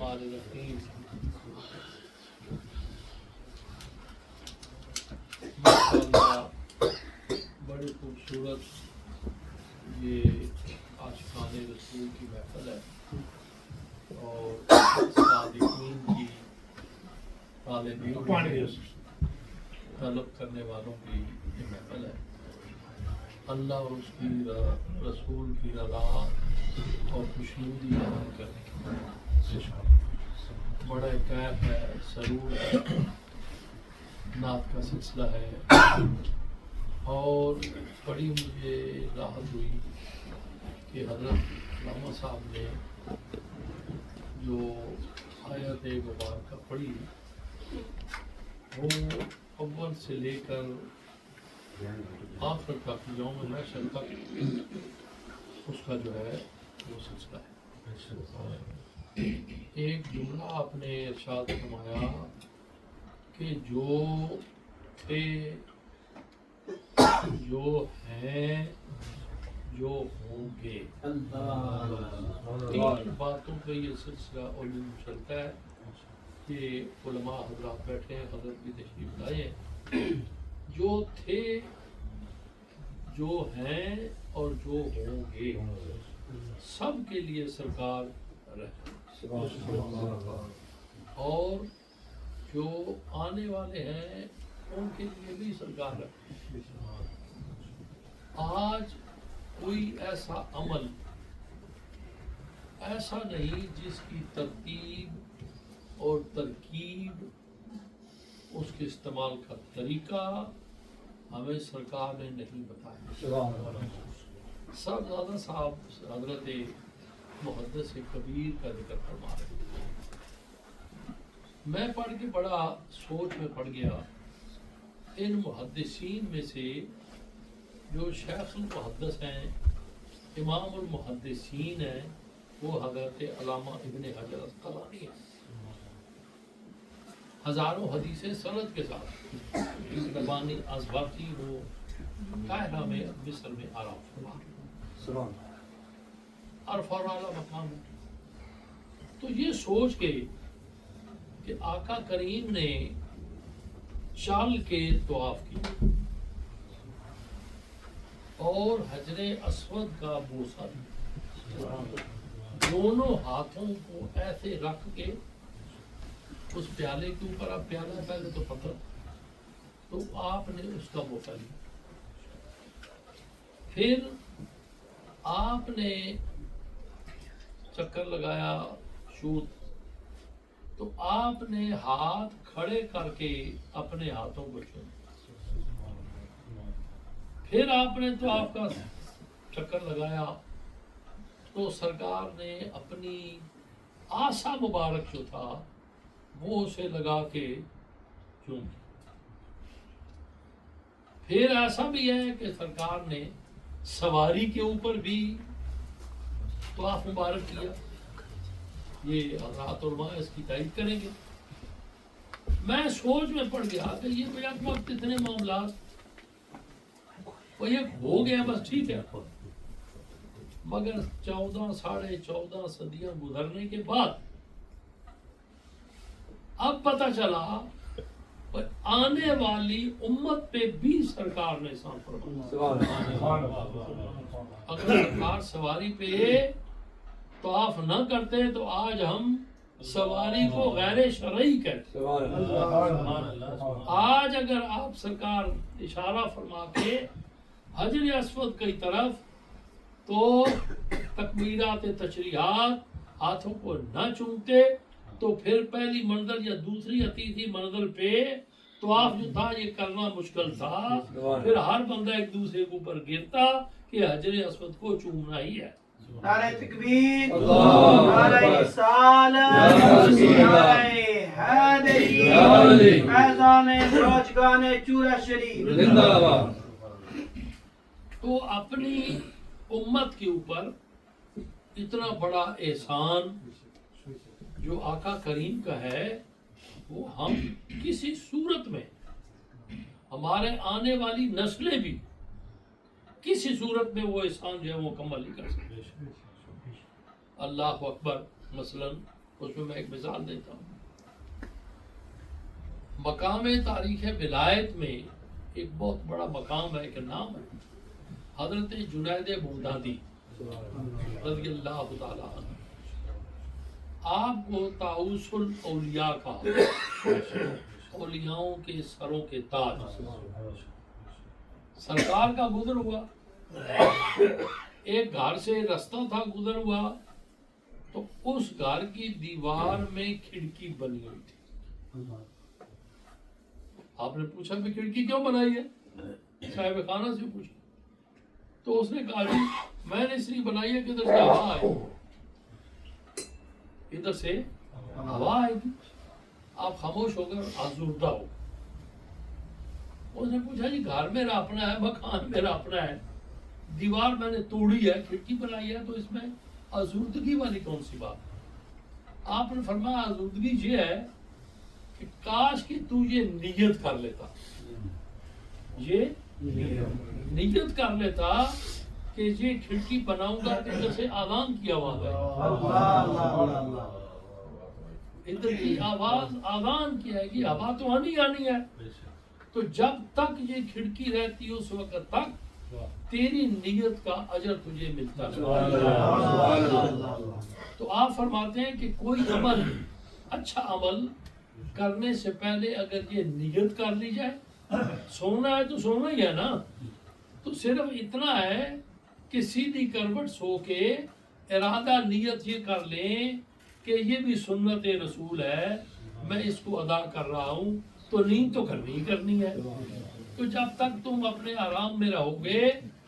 الرحمن الرحیم ماشاءاللہ بڑے خوبصورت یہ عاشقان رسول کی محفل ہے اور صادقین کی طالبین طلب کرنے والوں کی یہ محفل ہے۔ اللہ اور اس کی رسول کی رضا اور خوشنودی حاصل کرنے کی بڑا کیف ہے، سرور ہے، نعت کا سلسلہ ہے اور بڑی مجھے راحت ہوئی کہ حضرت علامہ صاحب نے جو آیت مبارکہ پڑھی وہ اول سے لے کر آخر تک یوم محشر تک اس کا جو ہے وہ سلسلہ ہے۔ ایک جملہ آپ نے ارشاد فرمایا کہ جو تھے، جو ہیں، جو ہوں گے، تین باتوں پہ یہ سلسلہ علوم چلتا ہے کہ علماء حضرات بیٹھے ہیں، حضرت بھی تشریف لائے ہیں، جو تھے، جو ہیں اور جو ہوں گے سب کے لیے سرکار رہے اور جو آنے والے ہیں ان کے لیے بھی سرکار رہے۔ آج کوئی ایسا عمل ایسا نہیں جس کی ترتیب اور ترکیب، اس کے استعمال کا طریقہ ہمیں سرکار نے نہیں بتایا۔ صاحبزادہ صاحب حضرت محدث کبیر کا ذکر فرما رہے ہیں، میں پڑھ کے بڑا سوچ میں پڑ گیا۔ ان محدثین میں سے جو شیخ المحدث ہیں، امام المحدثین ہیں، وہ حضرت علامہ ابن حجر عسقلانی ہیں، ہزاروں حدیثیں سند کے ساتھ زبانی ازباقی وہ قاہرہ میں مصر میں آرام فرما عرف اور اعلیٰ مقام ہے۔ تو یہ سوچ کے کہ آقا کریم نے چال کے طواف کی اور حجر اسود کا بوسہ دیا، دونوں ہاتھوں کو ایسے رکھ کے اس پیالے کے اوپر، اب پیالہ پہلے تو پتھر، تو آپ نے اس کا بوسہ لیا، پھر آپ نے چکر لگایا شوت، تو آپ نے ہاتھ کھڑے کر کے اپنے ہاتھوں کو چوما، پھر آپ نے تو آپ کا چکر لگایا تو سرکار نے اپنی آسا مبارک جو تھا وہ اسے لگا کے چوم، پھر ایسا بھی ہے کہ سرکار نے سواری کے اوپر بھی طواف مبارک کیا، یہ حضرات علماء اس کی تائید کریں گے۔ میں سوچ میں پڑ گیا کہ یہ بھیا وقت اتنے معاملات وہ یہ ہو گیا بس ٹھیک ہے، مگر 14 ساڑھے 14 صدیاں گزرنے کے بعد اب پتہ چلا آنے والی امت پہ بھی سرکار نے احسان فرمایا۔ اگر سرکار سواری پہ طواف نہ کرتے تو آج ہم سواری کو غیر شرعی کہتے۔ آج اگر آپ سرکار اشارہ فرما کے حجر اسود کی طرف تو تکبیرات تشریحات ہاتھوں کو نہ چومتے تو پھر پہلی منزل یا دوسری یا تیسری منزل پہ طواف جو تھا یہ کرنا مشکل تھا، پھر ہر بندہ ایک دوسرے کے اوپر گرتا کہ حجر اسود کو چومنا ہی ہے۔ نعرہ تکبیر، نعرہ رسالت، نعرہ حیدری، فیضان روزگان چورہ شریف۔ تو اپنی امت کے اوپر اتنا بڑا احسان جو آقا کریم کا ہے وہ ہم کسی صورت میں، ہمارے آنے والی نسلیں بھی کسی صورت میں وہ احسان جو ہے وہ مکمل نہیں کر سکتے۔ اللہ اکبر، مثلا اس میں ایک مثال دیتا ہوں. مقام تاریخ ولایت میں ایک بہت بڑا مقام ہے، ایک نام ہے حضرت جنید بغدادی رضی اللہ تعالیٰ عنہ. آپ کو طاؤس الاولیاء کا، اولیاؤں کے سروں کے تاج، سرکار کا گزر ہوا. ایک گھر سے رستہ تھا، گزر ہوا تو اس گھر کی دیوار میں کھڑکی بنی ہوئی تھی. آپ نے پوچھا کہ کھڑکی کیوں بنائی ہے؟ صاحب خانہ سے پوچھا تو اس نے کہا جی میں نے اس لیے بنائی ہے کہ ادھر سے ہوا آئے، ادھر سے ہوا آئے گی، آپ خاموش ہو کر آزردہ ہو. اس نے پوچھا جی گھر میرا اپنا ہے، مکان میرا اپنا ہے، دیوار میں نے توڑی ہے، کھڑکی بنائی ہے، تو اس میں آزردگی والی کون سی بات؟ آپ نے فرمایا آزردگی یہ ہے کہ کاش کہ تو یہ نیت کر لیتا، یہ نیت کر لیتا کہ یہ کھڑکی بناؤں گا کہ ادھر سے آذان کی آواز ہے، ادھر کی آواز آذان کی آئے گی، ہوا تو آنی آنی ہے. تو جب تک یہ کھڑکی رہتی اس وقت تک تیری نیت کا اجر تجھے ملتا ہے. تو آپ فرماتے ہیں کہ کوئی عمل، اچھا عمل کرنے سے پہلے اگر یہ نیت کر لی جائے، سونا ہے تو سونا ہی ہے نا، تو صرف اتنا ہے کہ سیدھی کروٹ سو کے ارادہ نیت یہ کر لیں کہ یہ بھی سنت رسول ہے، میں اس کو ادا کر رہا ہوں، تو نیند تو کرنی ہی کرنی ہے. تو جب تک تم اپنے آرام میں رہو گے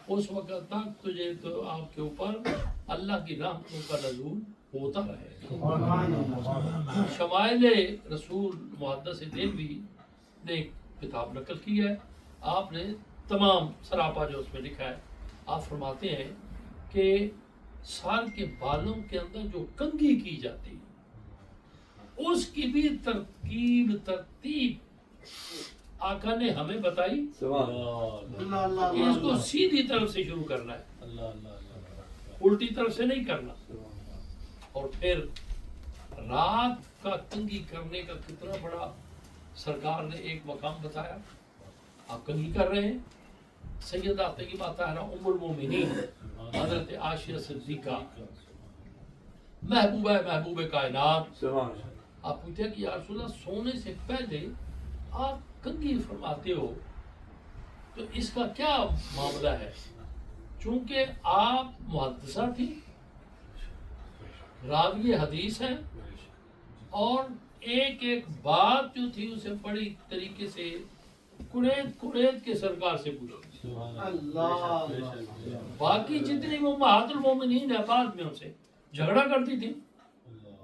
اس وقت تک تجھے تو آپ کے اوپر اللہ کی رحمتوں کا نزول ہوتا رہے گا. شمائل رسول محدث دہلوی نے ایک کتاب نقل کی ہے، آپ نے تمام سراپا جو اس میں لکھا ہے، آپ فرماتے ہیں کہ سر کے بالوں کے اندر جو کنگھی کی جاتی اس کی بھی ترتیب آقا نے ہمیں بتائی کہ اس کو سیدھی طرف سے شروع کرنا ہے، الٹی طرف سے نہیں کرنا. اور پھر رات کا کنگھی کرنے کا کتنا بڑا سرکار نے ایک مقام بتایا. آپ کنگھی کر رہے ہیں، سیدہ طیبہ طاہرہ ام المومنین حضرت عائشہ صدیقہ محبوب کائنات، آپ پوچھتے کہ یا رسول اللہ سونے سے پہلے آپ کنگھی فرماتے ہو تو اس کا کیا معاملہ ہے؟ چونکہ آپ محدثہ تھی، راوی حدیث ہیں، اور ایک ایک بات جو تھی اسے بڑی طریقے سے کڑید کے سرکار سے پوچھی. باقی جتنی امہات المومنین ہیں بعد میں ان سے جھگڑا کرتی تھی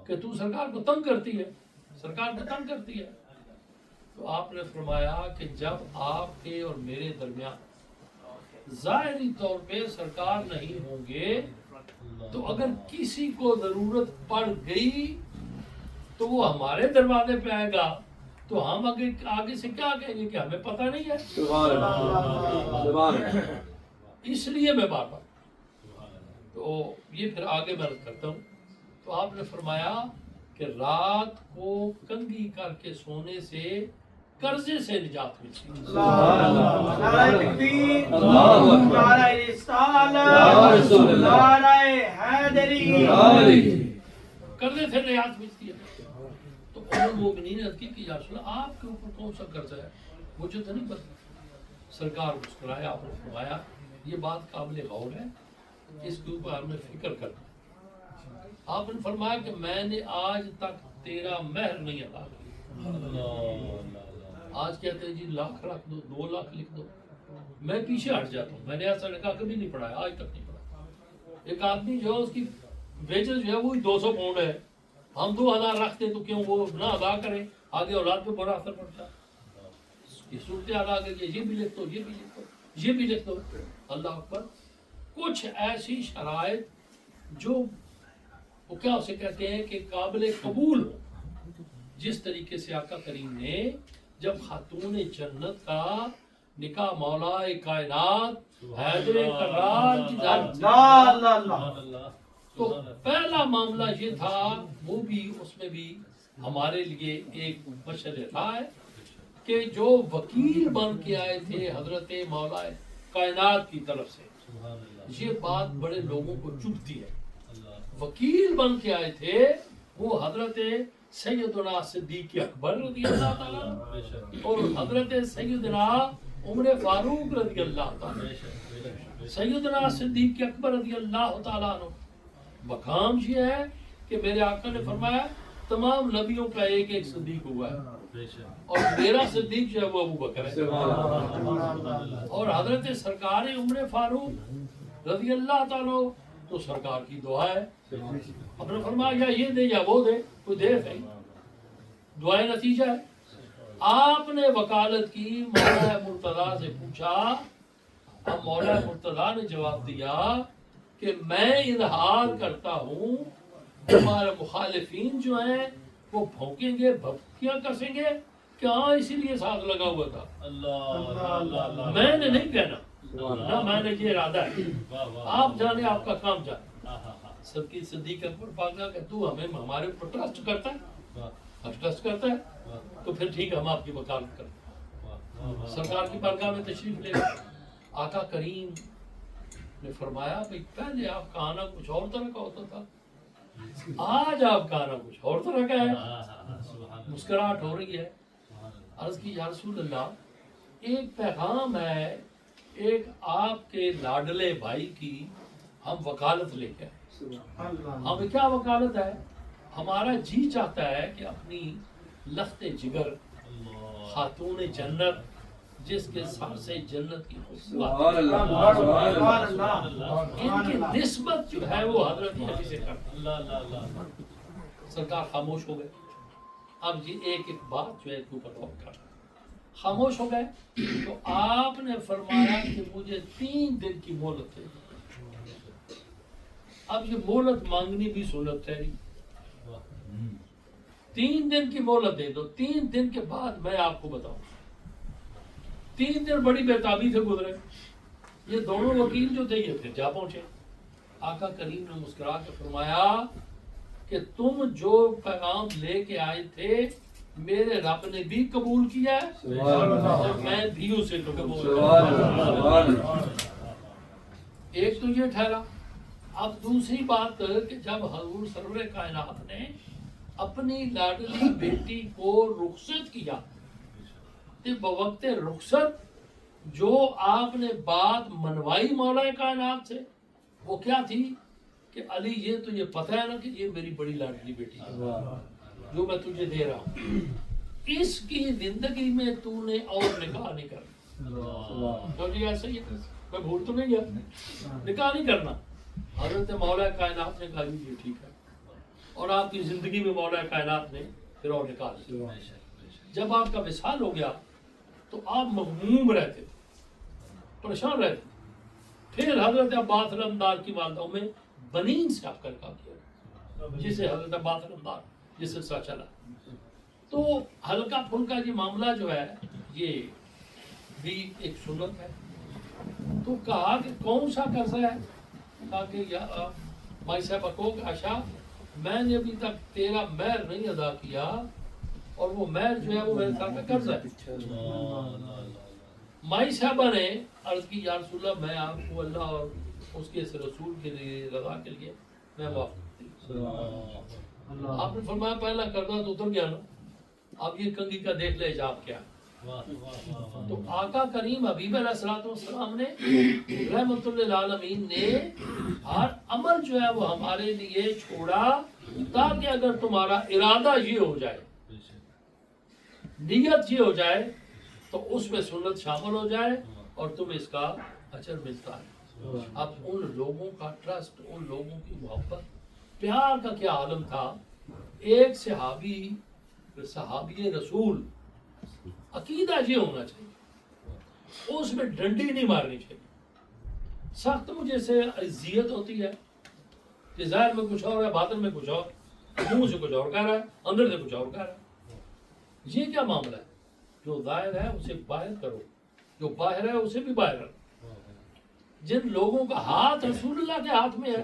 کہ تو سرکار کو تنگ کرتی ہے، سرکار کو تنگ کرتی ہے. تو آپ نے فرمایا کہ جب آپ کے اور میرے درمیان ظاہری طور پہ سرکار نہیں ہوں گے تو اگر کسی کو ضرورت پڑ گئی تو وہ ہمارے دروازے پہ آئے گا تو ہم آگے سے کیا کہیں گے کہ ہمیں پتہ نہیں ہے. اس لیے میں بار بار تو یہ پھر آگے میں کرتا ہوں. تو آپ نے فرمایا کہ رات کو کنگھی کر کے سونے سے قرضے سے نجات ملتی ہے. نعرہ تکبیر، نعرہ رسالت، نعرہ حیدری، قرضے سے نجات ملتی ہے. تو المومنین نے کی یا رسول اللہ آپ کے اوپر کون سا قرض ہے؟ مجھے تو نہیں پتا. سرکار مسکرائے، آپ نے فرمایا یہ بات قابل غور ہے، اس کے اوپر ہم نے فکر کرنا. آپ نے فرمایا کہ میں نے آج تک تیرا مہر نہیں ادا کیا. آج کہتے ہیں جی لاکھ رکھ دو، 2 لاکھ لکھ دو، میں پیچھے ہٹ جاتا ہوں. میں نے ایسا نکاح کبھی نہیں پڑھایا، آج تک نہیں پڑھا. ایک آدمی جو ہے اس کی ویجز جو ہے وہی 200 پاؤنڈ ہے، ہم 2000 رکھتے تو کیوں وہ نہ ادا کریں، آگے اولاد پہ بڑا اثر پڑتا ہے. یہ صورتحال آ گئی، یہ بھی لکھ دو، یہ بھی لکھ دو، یہ بھی لکھ دو. اللہ اکبر. کچھ ایسی شرائط جو وہ کیا اسے کہتے ہیں کہ قابل قبول ہو، جس طریقے سے آقا کریم نے جب خاتون جنت کا نکاح مولا کائنات حیدر کرار کی تو پہلا معاملہ یہ تھا، وہ بھی اس میں بھی ہمارے لیے ایک مشعل راہ ہے کہ جو وکیل بن کے آئے تھے حضرت مولا کائنات کی طرف سے، یہ بات بڑے لوگوں کو چبھتی ہے۔ وکیل بن کے آئے تھے وہ حضرت سیدنا صدیق اکبر رضی اللہ تعالیٰ عنہ اور حضرت سیدنا عمر فاروق رضی اللہ تعالیٰ، سیدنا صدیق اکبر رضی اللہ تعالیٰ عنہ مقام یہ ہے کہ میرے آقا نے فرمایا تمام نبیوں کا ایک ایک صدیق ہوا ہے اور میرا صدیق جو ہے وہ ابو بکر ہے، اور حضرت سرکار عمر فاروق رضی اللہ تعالیٰ تو سرکار کی دعا ہے، آپ نے فرمایا یا یہ دے یا وہ دے، کوئی دے نہیں، دعائے نتیجہ ہے۔ آپ نے وکالت کی، مولا مرتضیٰ سے پوچھا، اب مولا مرتضیٰ نے جواب دیا کہ میں اظہار کرتا ہوں، ہمارے مخالفین جو ہیں وہ بھونکیں گے، بھپکیاں کسیں گے کہ ہاں اسی لیے ساتھ لگا ہوا تھا، میں نے نہیں کہنا، نہ میں نے یہ ارادہ ہے، آپ جانے، آپ کا کام جانے۔ سب کی صدیق اکبر پاک کہ تو ہمیں ہمارے اوپر ٹرسٹ کرتا ہے، ٹرسٹ کرتا ہے تو پھر ٹھیک ہے، ہم آپ کی وکالت کرتے ہیں۔ سرکار کی بارگاہ میں تشریف لے گئے، آقا کریم نے فرمایا بھئی پہلے آپ کا آنا کچھ اور طرح کا ہوتا تھا، آج آپ کا آنا کچھ اور طرح کا ہے، مسکراہٹ ہو رہی ہے۔ عرض کی یا رسول اللہ، ایک پیغام ہے، ایک آپ کے لاڈلے بھائی کی ہم وکالت لے کے، ہمیں کیا وکالت ہے؟ ہمارا جی چاہتا ہے کہ اپنی لخت جگر خاتون جنت جس کے سر سے جنت کی ان کی نسبت جو ہے وہ حضرت علی سے کرتا ہے۔ سرکار خاموش ہو گئے، اب جی ایک ایک بات جو ہے تو پر غور کرنا، خاموش ہو گئے تو آپ نے فرمایا کہ مجھے 3 دن کی مہلت دے۔ اب یہ مہلت مانگنی بھی سنت ہے، 3 دن کی مہلت دے دو، 3 دن کے بعد میں آپ کو بتاؤں۔ 3 دن بڑی بےتابی سے گزرے، یہ دونوں وکیل جو تھے یہ پھر جا پہنچے۔ آقا کریم نے مسکرا کے فرمایا کہ تم جو پیغام لے کے آئے تھے میرے رب نے بھی قبول کیا ہے اور میں بھی اسے قبول کیا۔ ایک تو یہ ٹھہرا۔ اب دوسری بات کہ جب حضور سرور کائنات نے اپنی لاڈلی بیٹی کو رخصت کیا تو بوقت رخصت جو آپ نے بات منوائی مولا کائنات سے وہ کیا تھی کہ علی یہ تجھے پتہ ہے نا کہ یہ میری بڑی لاڈلی بیٹی ہے جو میں تجھے دے رہا ہوں، اس کی زندگی میں تو نے اور نکاح نہیں کرنا۔ تو جی ایسا ہی میں بھول تو نہیں گیا، نکاح نہیں کرنا۔ حضرت مولا کائنات نے کہا یہ ٹھیک ہے، اور آپ کی زندگی میں مولا کائنات نے پھر اور نکاح لیا۔ جب آپ کا وصال ہو گیا تو آپ مغموم رہتے، پریشان رہتے۔ پھر حضرت عباس علمدار کی والدہ میں بنین سے آپ کا نکاح کیا، جسے حضرت عباس علمدار جس سے سا چلا۔ تو ہلکا پھلکا یہ معاملہ جو ہے یہ بھی ایک سنت ہے۔ تو کہا کہ کون سا قرضہ ہے؟ کہا کہ مائی صاحبہ کو عائشہ میں نے ابھی تک تیرا مہر نہیں ادا کیا اور وہ مہر جو ہے وہ میرے ساتھ کا قرض ہے۔ مائی صاحبہ نے عرض کی یا رسول اللہ میں آپ کو اللہ اور اس کے رسول کے لیے رضا کے لیے میں معاف کرتی ہوں۔ آپ نے فرمایا پہلا قرضہ تو اتر گیا نا، اب یہ کنگھی کا دیکھ لے جاب کیا۔ تو آقا کریم حبیب علیہ السلام نے رحمت للعالمین نے ہر عمل جو ہے وہ ہمارے لیے چھوڑا تاکہ اگر تمہارا ارادہ یہ ہو جائے، نیت یہ ہو جائے تو اس میں سنت شامل ہو جائے اور تمہیں اس کا اجر ملتا ہے۔ اب ان لوگوں کا ٹرسٹ، ان لوگوں کی محبت، پیار کا کیا عالم تھا۔ ایک صحابی رسول عقیدہ یہ ہونا چاہیے، اس میں ڈنڈی نہیں مارنی چاہیے۔ سخت مجھے سے اذیت ہوتی ہے کہ ظاہر میں کچھ اور ہے، باطن میں کچھ اور، منہ سے کچھ اور کہہ رہا ہے، اندر سے کچھ اور کہہ رہا ہے۔ یہ کیا معاملہ ہے؟ جو ظاہر ہے اسے باہر کرو، جو باہر ہے اسے بھی باہر رکھو۔ جن لوگوں کا ہاتھ رسول اللہ کے ہاتھ میں ہے.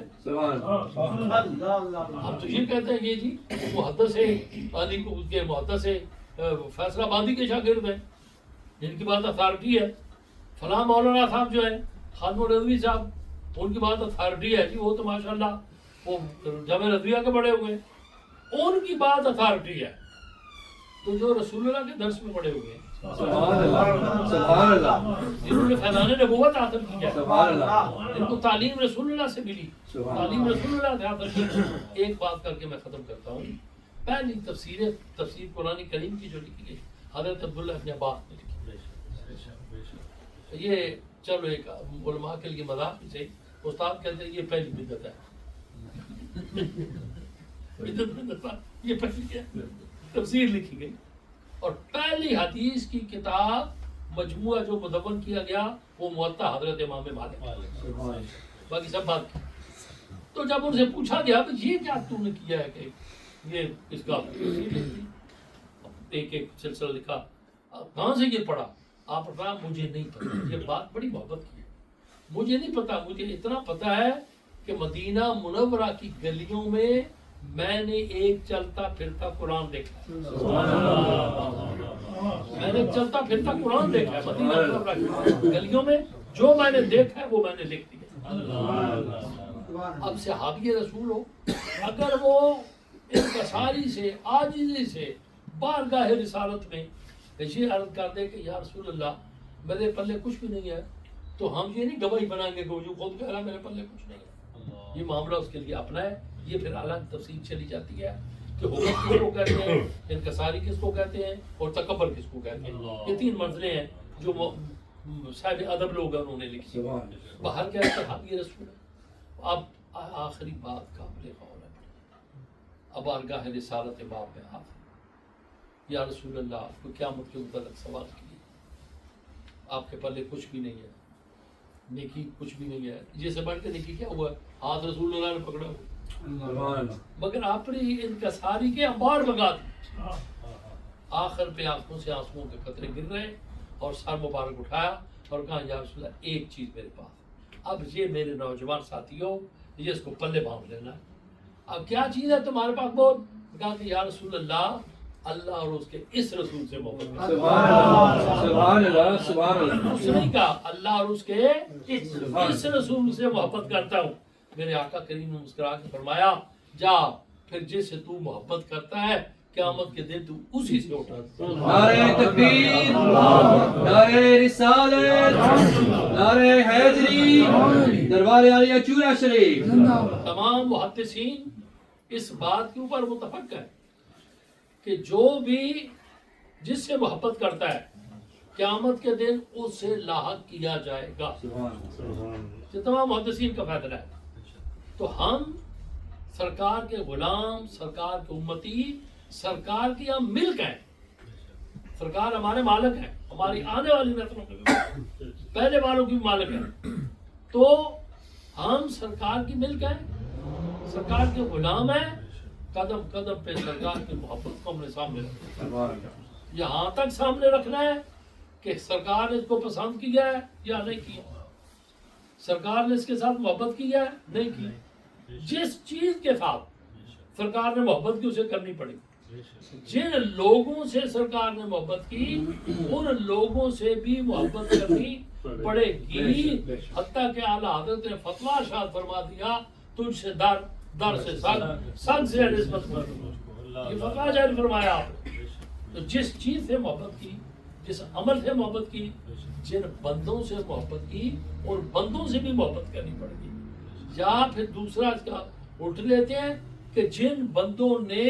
ہم تو یہ کہتے ہیں یہ جی محدث علی کو کے محدث فیصلہ آبادی کے شاگرد ہیں جن کی بات اتھارٹی ہے. فلاں مولانا صاحب جو ہے خادم رضوی صاحب ان کی بات اتھارٹی ہے جی, وہ تو ماشاءاللہ وہ جامعہ رضویہ کے بڑے ہوئے ہیں, ان کی بات اتھارٹی ہے. تو جو رسول اللہ کے درس میں پڑے ہوئے ہیں سبحان اللہ, جنہوں نے فیضان نبوت حاصل کی ہے, سبحان اللہ, جن کو تعلیم رسول اللہ سے ملی, تعلیم رسول اللہ سے حاصل کی. ایک بات کر کے میں ختم کرتا ہوں. پہلی تفسیر قرآن کریم کی جو لکھی گئی حضرت عبداللہ ابن عباس نے لکھی. یہ چلو ایک علماء کے لیے مذاق ہی سے استاد کہتے ہیں یہ پہلی بدعت ہے. یہ پہلی کیا تفسیر لکھی گئی, اور پہلی حدیث کی کتاب مجموعہ جو مدون کیا گیا وہ موطا حضرت امام مالک, باقی سب بات کی. تو جب ان سے پوچھا گیا کہ یہ کیا تم نے کیا ہے کہ یہ اس کا ایک ایک سلسلہ لکھا, کہاں سے یہ پڑھا؟ آپ نے کہا مجھے نہیں پتا. یہ بات بڑی محبت کی ہے. مجھے نہیں پتا, مجھے اتنا پتا ہے کہ مدینہ منورہ کی گلیوں میں میں نے ایک چلتا پھرتا قرآن دیکھا ہے. میں نے چلتا پھرتا قرآن دیکھا ہے مدینہ منورہ کی گلیوں میں. جو میں نے دیکھا ہے وہ میں نے لکھ دیا. اب صحابی رسول ہو, اگر وہ انکساری سے عاجزی سے بارگاہ رسالت میں یہ عرض کر دے کہ یا رسول اللہ میرے پلے کچھ بھی نہیں ہے, تو ہم یہ نہیں گواہی بنائیں گے کہ جو خود کہہ رہا میرے پلے کچھ نہیں ہے. یہ معاملہ اس کے لیے اپنا ہے. یہ پھر الگ تفصیل چلی جاتی ہے کہ حکم کس کو کہتے ہیں, انکساری کس کو کہتے ہیں, اور تکبر کس کو کہتے ہیں. یہ تین منزلیں ہیں جو صاحب ادب لوگ ہیں انہوں نے لکھی. باہر کیا صحابی رسول. اب آخری بات قابل غور ہے. اب بارگاہ رسالت باب میں ہاتھ, یا رسول اللہ کو قیامت کے متعلق سوال کیے, آپ کے پلے کچھ بھی نہیں ہے, نیکی کچھ بھی نہیں ہے. یہ سے بڑھ کے نیکی کیا ہوا ہے؟ ہاتھ رسول اللہ نے پکڑا ہوا, مگر اپنی انکساری کے انبار لگا دی. آخر پہ آنکھوں سے آنسوؤں کے قطرے گر رہے اور سر مبارک اٹھایا اور کہا یا رسول اللہ ایک چیز میرے پاس, اب یہ میرے نوجوان ساتھیوں یہ اس کو پلے باندھ لینا. اب کیا چیز ہے تمہارے پاس؟ بول. کہا کہ یا رسول اللہ اللہ اور اس کے اس رسول سے محبت کرتا ہوں. سبحان اللہ, سبحان اللہ. اس نے کہا اللہ اور اس کے اس رسول سے محبت کرتا ہوں. میرے آقا کریم نے مسکرا کے فرمایا جا پھر جس سے تو محبت کرتا ہے قیامت کے دن تو اسی سے اٹھا. نعرہ تکبیر, نعرہ رسالت, نعرہ حیدری, دربار عالیہ چورا شریف. تمام محدثین اس بات کے اوپر متفق ہیں کہ جو بھی جس سے محبت کرتا ہے قیامت کے دن اس سے لاحق کیا جائے گا. یہ تمام محدثین کا فیصلہ ہے. تو ہم سرکار کے غلام, سرکار کے امتی, سرکار کی ہم ملک ہیں. سرکار ہمارے مالک ہیں, ہماری آنے والی نسلوں کے بھی پہلے والوں کی بھی مالک ہیں. تو ہم سرکار کی ملک ہیں, سرکار کے غلام ہیں. قدم قدم پہ سرکار کی محبت کو ہم نے سامنے رکھنا ہے. یہاں تک سامنے رکھنا ہے کہ سرکار نے اس کو پسند کیا ہے یا نہیں کیا, سرکار نے اس کے ساتھ محبت کی ہے نہیں کی. جس چیز کے ساتھ سرکار نے محبت کی اسے کرنی پڑے. جن لوگوں سے سرکار نے محبت کی ان لوگوں سے بھی محبت کرنی پڑے گی. حتیٰ کہ اعلیٰ حضرت نے فتویٰ ارشاد فرما دیا تجھ سے در در سے سگ, سگ سے نسبت کر. یہ فتویٰ جاری فرمایا آپ. تو جس چیز سے محبت کی, جس عمل سے محبت کی, جن بندوں سے محبت کی اور بندوں سے بھی محبت کرنی پڑے گی. یا پھر دوسرا اس کا الٹ لیتے ہیں کہ جن بندوں نے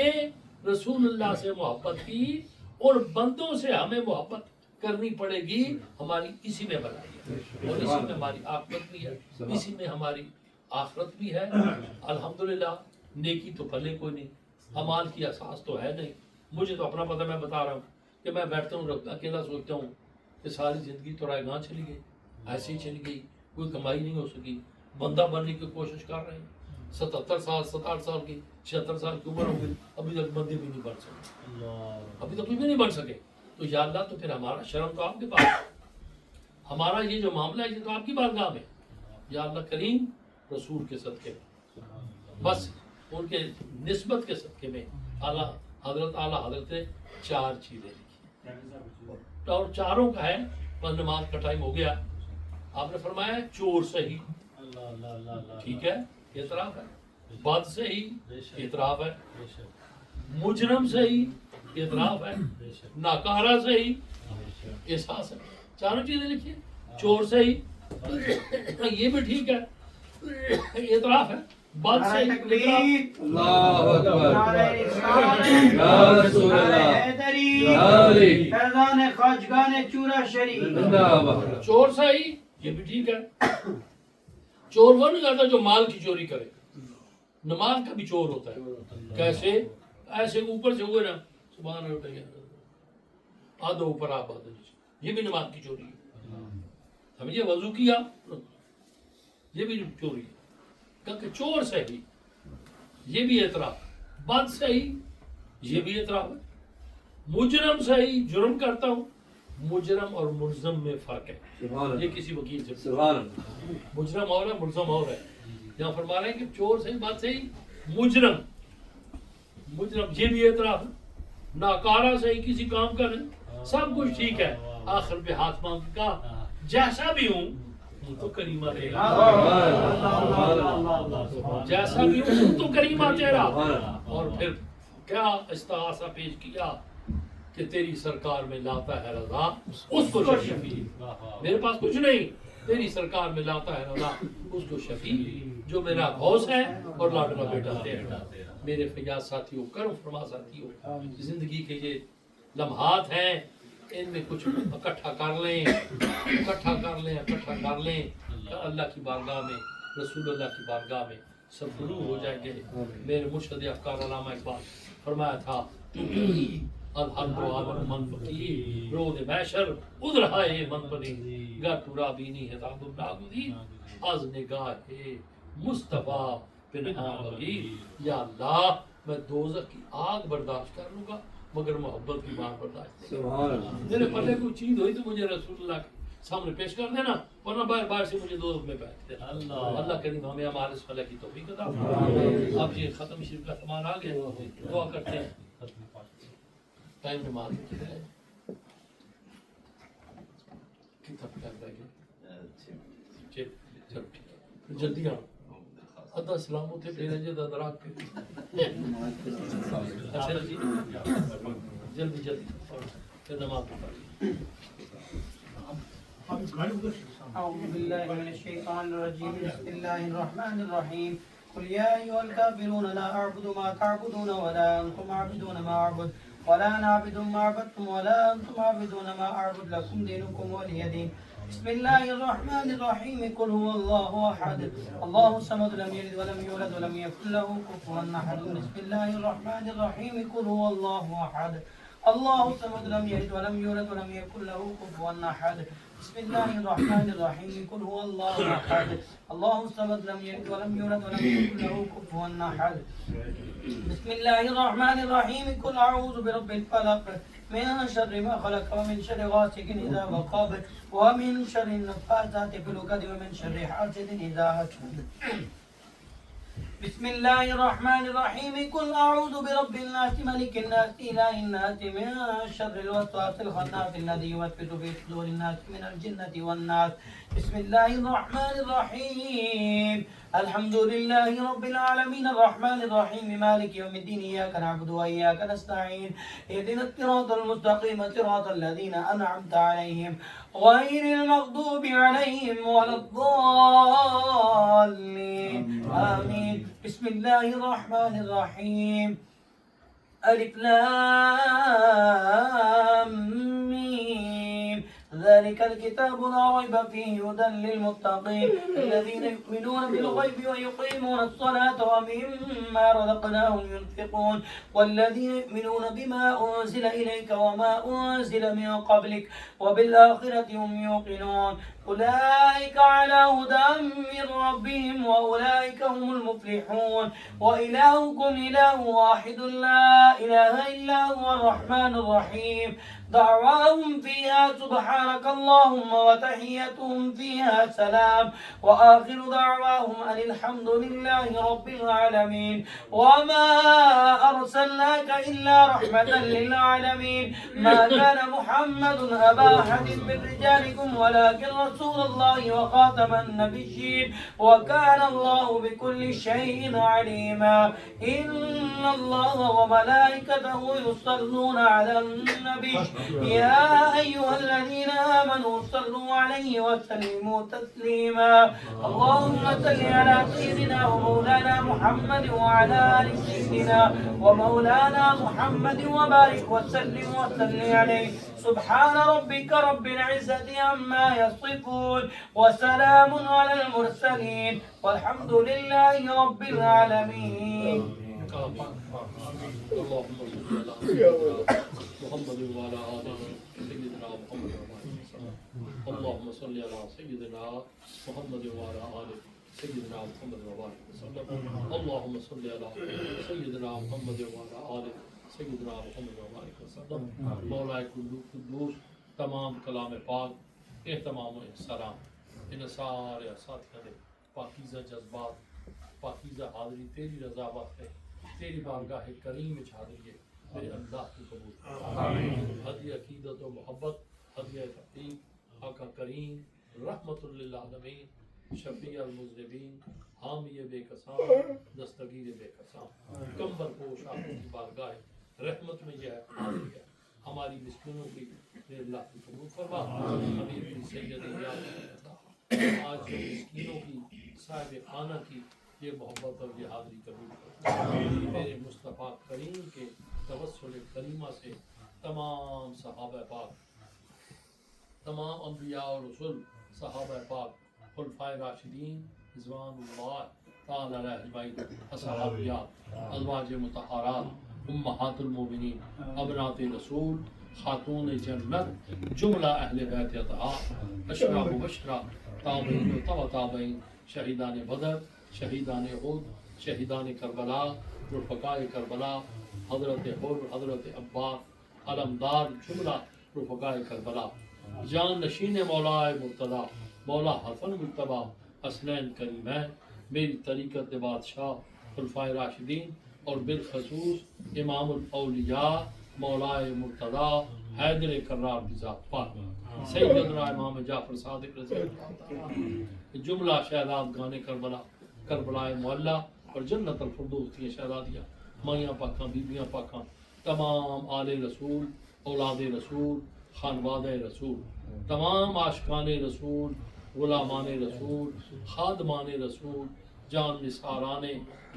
رسول اللہ سے محبت کی اور بندوں سے ہمیں محبت کرنی پڑے گی. ہماری اسی میں بھلائی ہے اور اسی میں ہماری عاقبت بھی ہے, اسی میں ہماری آخرت بھی ہے. الحمدللہ نیکی تو پلے کوئی نہیں, اعمال کی اساس تو ہے نہیں. مجھے تو اپنا پتہ, میں بتا رہا ہوں کہ میں بیٹھتا ہوں اکیلا سوچتا ہوں کہ ساری زندگی تو رائے گاہ چلی گئی, ایسے ہی چلی گئی, کوئی کمائی نہیں ہو سکی. بندہ بننے کی کوشش کر رہے ہیں, 77 سال 67 سال کی 76 سال کی عمر ہو گئی, ابھی تک بندے بھی نہیں بن سکے, ابھی تک کچھ بھی نہیں بن سکے. تو یا اللہ تو پھر ہمارا شرم تو آپ کے پاس, ہمارا یہ جو معاملہ ہے یہ تو آپ کی بارگاہ میں. یا اللہ کریم رسول کے صدقے میں، بس ان کے نسبت کے صدقے میں اعلیٰ حضرت نے 4 چیزیں لکھی اور چاروں کا ہے. بس نماز کا ٹائم ہو گیا. آپ نے فرمایا چور صحیح، ٹھیک ہے اعتراف ہے، بد صحیح اعتراف ہے، مجرم صحیح اعتراف ہے، ناکارہ صحیح احساس ہے. چاروں چیزیں لکھی. چور صحیح یہ بھی ٹھیک ہے اعتراف ہے، بد نعرہ صحیح تکبیر، اللہ اکبر. نعرہ رسالت، یا رسول نعرہ اللہ. حیدری، یا علی. فیضان خواجگان چورا شریف. زندہ باد. چور صحیح یہ بھی ٹھیک ہے. چور وہ نہیں کرتا جو مال کی چوری کرے، نماز کا بھی چور ہوتا ہے. کیسے؟ ایسے اوپر سے ہوئے نا سبحان اللہ آدھو اوپر آپ آدھو نیچے، یہ بھی نماز کی چوری ہے. سمجھے؟ وضو کیا یہ بھی چوری ہے. کہ چور صحیح یہ بھی اعتراف، بد صحیح یہ بھی اعتراف ہے، مجرم صحیح جرم کرتا ہوں. مجرم اور ملزم میں فرق ہے. سبحان اللہ. یہ کسی وکیل سے سبحان اللہ. مجرم اور ہے ملزم اور ہے. یہاں فرما رہے ہیں کہ چور صحیح بات صحیح، مجرم یہ بھی اعتراف ہے، ناکارہ صحیح کسی کام کا نہیں، سب کچھ ٹھیک ہے. آخر پہ ہاتھ مانگ کے کہا جیسا بھی ہوں تو کریمہ تیرا، جیسا بھی ہوں تو کریمہ تیرا. اور پھر کیا استغاثہ پیش کیا کہ تیری سرکار میں لاتا ہے رضا اس کو شفیع. میرے پاس کچھ نہیں، تیری سرکار میں لاتا ہے رضا اس کو شفیع، جو میرا غوث ہے اور لاڈلا بیٹا تیرا. میرے فیاض ساتھیوں، کرم فرما ساتھیوں، زندگی کے یہ لمحات ہیں، ان میں کچھ اکٹھا کر لیں. اللہ کی بارگاہ میں، رسول اللہ کی بارگاہ میں سب شروع ہو جائیں گے. میرے مرشد افکار علامہ اقبال فرمایا تھا الحمد عالم من فقیر رود محشر ادھر ہے من پنی گر پورا بینی ہے تاب ناگزیر از نگاہ مصطفیٰ پنہا بغیر. یا اللہ میں دوزخ کی آگ برداشت کر لوں گا مگر محبت کی مار برداشت نہیں. سبحان اللہ. میرے پلے کوئی چیز ہوئی تو مجھے رسول اللہ کے سامنے پیش کر دینا، ورنہ باہر سے مجھے دوزخ میں بیٹھ دینا. اللہ کریم ہمیں ہمارے اس فلح کی توفیق عطا فرمائے. اب یہ ختم شریف کا سامان آ گیا، دعا کرتے ہیں. ٹائم نماز کی ہے کتنا ٹائم رہ گیا؟ چلو ٹھیک ہے، جلدی آؤ. ادھا سلام ہوتے پھر جی دراک پھر اچھا جی جلدی پھر نماز پڑھ. أعوذ بالله من الشيطان الرجيم. بسم الله الرحمن الرحيم. قل يا أيها الكافرون لا أعبد ما تعبدون ولا أنتم عابدون ما أعبد ولا أنا عابد ما عبدتم ولا أنتم عابدون ما أعبد لكم دينكم ولي دين. بسم الله الرحمن الرحيم. قل هو الله أحد الله الصمد لم يلد ولم يولد ولم يكن له كفوا أحد. بسم الله الرحمن الرحيم. قل هو الله أحد الله الصمد لم يلد ولم يولد ولم يكن له كفوا أحد. بسم الله الرحمن الرحيم. قل هو الله أحد الله الصمد لم يلد ولم يولد ولم يكن له كفوا أحد. بسم الله الرحمن الرحيم. قل أعوذ برب الفلق من شر ما خلق ومن شر غاسق إذا وقب ومن شر النفاثات في العقد ومن شر حاسد إذا حسد. بسم الله الرحمن الرحيم. قل أعوذ برب الناس ملك الناس إله الناس من شر الوسواس الخناس الذي يوسوس في صدور الناس من الجنة والناس. بسم الله الرحمن الرحيم. الحمد لله رب العالمين الرحمن الرحيم مالك يوم الدين إياك نعبد وإياك نستعين اهدنا الصراط المستقيم صراط الذين أنعمت عليهم غير المغضوب عليهم ولا الضالين آمين. بسم الله الرحمن الرحيم. ألف لام ميم ذلك الكتاب لا ريب فيه هدى للمتقين الذين يؤمنون بالغيب ويقيمون الصلاة ومما رزقناهم ينفقون والذين يؤمنون بما أنزل إليك وما أنزل من قبلك وبالآخرة هم يوقنون. أولئك على هدى من ربهم وأولئك هم المفلحون وإلهكم إله واحد لا إله إلا هو الرحمن الرحيم دعواهم فيها سبحانك اللهم وتحيتهم فيها سلام وآخر دعواهم أن الحمد لله رب العالمين وما أرسلناك إلا رحمة للعالمين ما كان محمد أبا أحد من رجالكم ولكن رسول الله وخاتم النبيين وكان الله بكل شيء عليما إن الله وملائكته يصلون على النبي يا أيها الذين آمنوا صلوا عليه وسلموا تسليما اللهم صل على سيدنا ومولانا محمد وعلى آل سيدنا ومولانا محمد وبارك وسلم عليه سبحان ربك رب العزة عما يصفون وسلام على المرسلين والحمد لله رب العالمين اللهم صل على محمد وعلى آل سيدنا محمد اللهم صل على سيدنا محمد وعلى آل سيدنا محمد وبارك وسلم اللهم صل على سيدنا محمد وعلى آل سیدنا محمد وبارک وسلم مولا قدوس تمام کلام پاک اہتمام و احترام ان سارے ساتھیوں نے پاکیزہ جذبات پاکیزہ حاضری تیری رضا واسطے تیری بارگاہ کریم میں حاضری ہے میرے اللہ کی قبول ہدیہ عقیدت و محبت ہدیہ تقریب آقا کریم رحمت للعالمین شفیع المذنبین حامی بے کساں دستگیر بے کساں کمبر پوش آپ کی بارگاہ رحمت میں یہ حاضری ہے ہماری مسکینوں کی میرے اللہ کی قبول فرما امیر کی سید یاد آج جو مسکینوں کی صاحب خانہ کی یہ محبت اور یہ حاضری قبول فرما میرے مصطفیٰ کریم کے توسل کریمہ سے تمام صحابہ پاک تمام انبیاء اور رسول صحابہ پاک خلفائے راشدین رضوان اللہ تعالی علیہ اجمعین اصحابیات ازواج مطہرات امہات المومنین ابنات رسول خاتون جنت جملہ اہل بیت اطہار اشرا و بشرا تابعین و تبع تابعین شہیدان بدر شہیدان احد شہیدان کربلا رفقاء کربلا حضرت حر حضرت عباس علمدار جملہ رفقاء کربلا جان نشین مولا مرتضی مولا حسن مجتبی حسنین کریمین میری طریقت بادشاہ خلفائے راشدین اور بالخصوص امام الاولیاء مولا مرتضی حیدر کرار کی ذات پاک سیدنا امام جعفر صادق رضی اللہ عنہ جملہ شہداد گانے کربلا کربلا معلیٰ اور جنت الفردوس کی شہدادیاں مائیاں پاکاں بیبیاں پاکاں تمام آل رسول اولاد رسول خانواد رسول تمام عاشقان رسول غلامان رسول خادمان رسول جان نثاران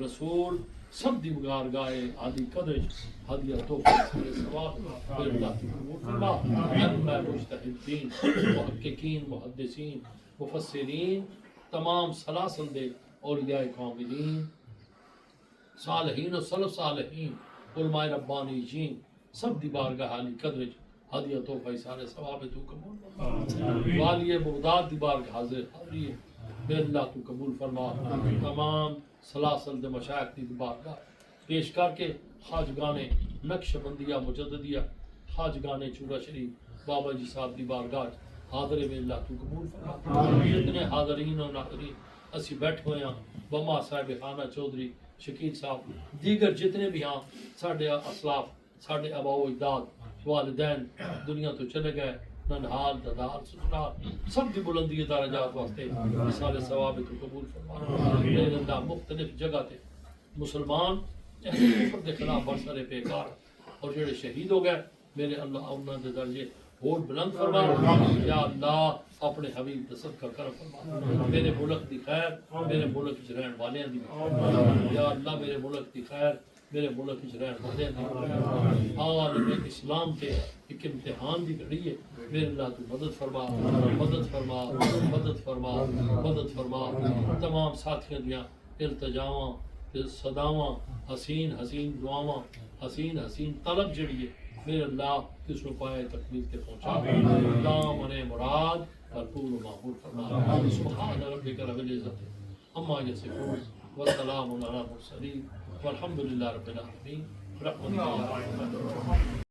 رسول سب دی بگار گائے عادی قدر ہدیہ توفیق سے ثواب میرے اللہ کی قبول فرما ائمہ مجتہدین محققین محدثین مفسرین تمام سلاسل دے اولیاء کاملین صالحین و سلف صالحین علماء ربانیین سب دی بارگاہ عالی قدر ہدیہ توفیق سارے ثواب تو قبول فرما والی بغداد دی بارگاہ حاضر حاضری میرے اللہ تو قبول فرما تمام سلاسل دے مشائخ دی بارگاہ پیش کر کے خواجگان نقش بندیہ مجددیہ خواجگان چورا شریف بابا جی صاحب دی بارگاہ حاضر میں اللہ تو قبول فرما جتنے حاضرین و ناظرین اسی بیٹھ ہوئے ہیں بما صاحب خانہ چودھری شکیل صاحب دیگر جتنے بھی ہیں ساڑھے اسلاف ساڑھے ابا و اجداد والدین دنیا تو چلے گئے ننحال ددار سسرال سب کی بلندی درجات واسطے مثال ثواب تو قبول فرما میرے اللہ مختلف جگہ تے مسلمان کفر کے خلاف برسر پیکار اور جڑے شہید ہو گئے میرے اللہ انہاں دے درجے اور بلند فرما یا اللہ اپنے حبیب دا صدقہ کرم فرما میرے ملک دی خیر میرے ملک وچ رہن والیاں دی یا اللہ میرے ملک دی خیر میرے ملک وچ رہن والیاں دی عالم اسلام تے ایک امتحان دی گھڑی ہے میرے اللہ تو مدد فرما مدد فرما مدد فرما مدد فرما تمام ساتھیاں دیاں التجاواں صداواں حسین حسین دعاواں حسین حسین طلب جڑی ہے میرے اللہ اس کو پائے تکمیل کے پہنچا اللہ من مراد بھرپور و معقول فرما سبحان ربک رب العزت عما یصفون والسلام علی المرسلین والحمد للہ رب العالمین برحمتک یا ارحم الراحمین.